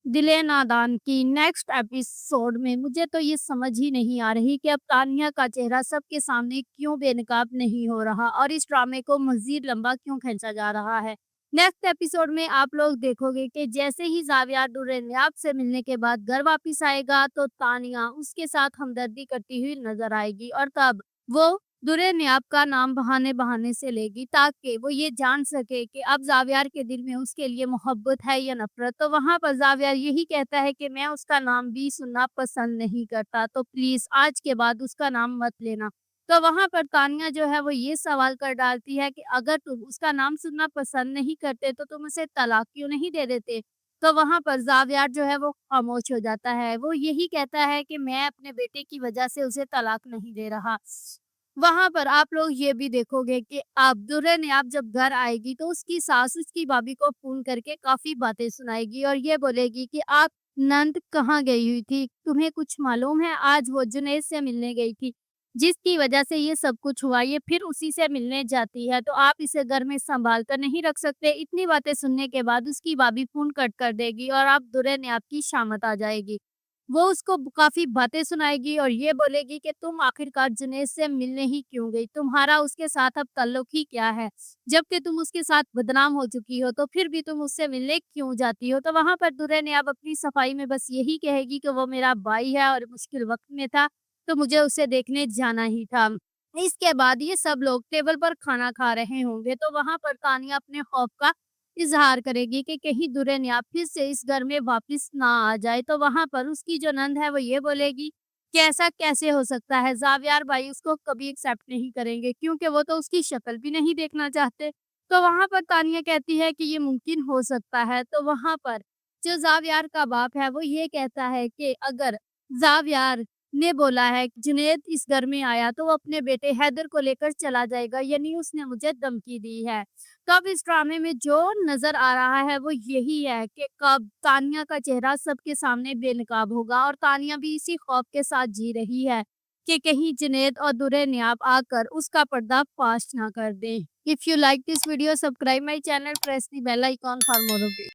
दिले नादान की नेक्स्ट एपिसोड में मुझे तो ये समझ ही नहीं आ रही कि अब तानिया का चेहरा सबके सामने क्यों बेनकाब नहीं हो रहा और इस ड्रामे को मजीद लंबा क्यों खींचा जा रहा है। नेक्स्ट एपिसोड में आप लोग देखोगे कि जैसे ही जावियार दुर्रेनियाब से मिलने के बाद घर वापिस आएगा तो तानिया उसके साथ हमदर्दी करती हुई नजर आएगी और तब वो दुर्रेनियाब का नाम बहाने बहाने से लेगी ताकि वो ये जान सके कि अब जावियार के दिल में उसके लिए मोहब्बत है या नफरत। तो वहां पर जावियार यही कहता है कि मैं उसका नाम भी सुनना पसंद नहीं करता, तो प्लीज आज के बाद उसका नाम मत लेना। तो वहां पर तानिया जो है वो ये सवाल कर डालती है कि अगर तुम उसका नाम सुनना पसंद नहीं करते तो तुम उसे तलाक क्यों नहीं दे देते। तो वहां पर जावियार जो है वो खामोश हो जाता है, वो यही कहता है कि मैं अपने बेटे की वजह से उसे तलाक नहीं दे रहा। वहाँ पर आप लोग ये भी देखोगे कि अब दुल्हन जब घर आएगी तो उसकी सास उसकी भाभी को फ़ोन करके काफ़ी बातें सुनाएगी और ये बोलेगी कि आप नंद कहाँ गई हुई थी? तुम्हें कुछ मालूम है? आज वो जुनैद से मिलने गई थी, जिसकी वजह से ये सब कुछ हुआ। ये फिर उसी से मिलने जाती है, तो आप इसे घर में सँभाल कर नहीं रख सकते। इतनी बातें सुनने के बाद उसकी भाभी फ़ोन कट कर देगी और अब दुल्हन की शामत आ जाएगी। वो उसको काफ़ी बातें सुनाएगी और ये बोलेगी कि तुम आखिरकार जुनैद से मिलने ही क्यों गई? तुम्हारा उसके साथ अब ताल्लुक ही क्या है? जबकि तुम उसके साथ बदनाम हो चुकी हो, तो फिर भी तुम उससे मिलने क्यों जाती हो? तो वहाँ पर दुल्हन अपनी सफाई में बस यही कहेगी कि वो मेरा भाई है और मुश्किल वक़्त में था, तो मुझे उसे देखने जाना ही था। इसके बाद ये सब लोग टेबल पर खाना खा रहे होंगे, तो वहाँ पर तानिया अपने खौफ का इज़हार करेगी कि कहीं दुल्हनिया फिर से इस घर में वापस ना आ जाए। तो वहाँ पर उसकी जो नंद है वो ये बोलेगी कि ऐसा कैसे हो सकता है? ज़ावियार भाई उसको कभी एक्सेप्ट नहीं करेंगे क्योंकि वो तो उसकी शक्ल भी नहीं देखना चाहते। तो वहाँ पर तानिया कहती है कि ये मुमकिन हो सकता है। तो वहाँ पर जो ज़ावियार का बाप है वो ये कहता है कि अगर ज़ावियार ने बोला है कि जुनैद इस घर में आया तो वो अपने बेटे हैदर को लेकर चला जाएगा, यानी उसने मुझे धमकी दी है। तो अब इस ड्रामे में जो नज़र आ रहा है वो यही है कि कब तानिया का चेहरा सबके सामने बेनकाब होगा और तानिया भी इसी खौफ के साथ जी रही है कि कहीं जुनैद और दुल्हनियाब आकर उसका पर्दा फाश ना कर दें। If you like this video, subscribe my channel, press the bell icon for more updates.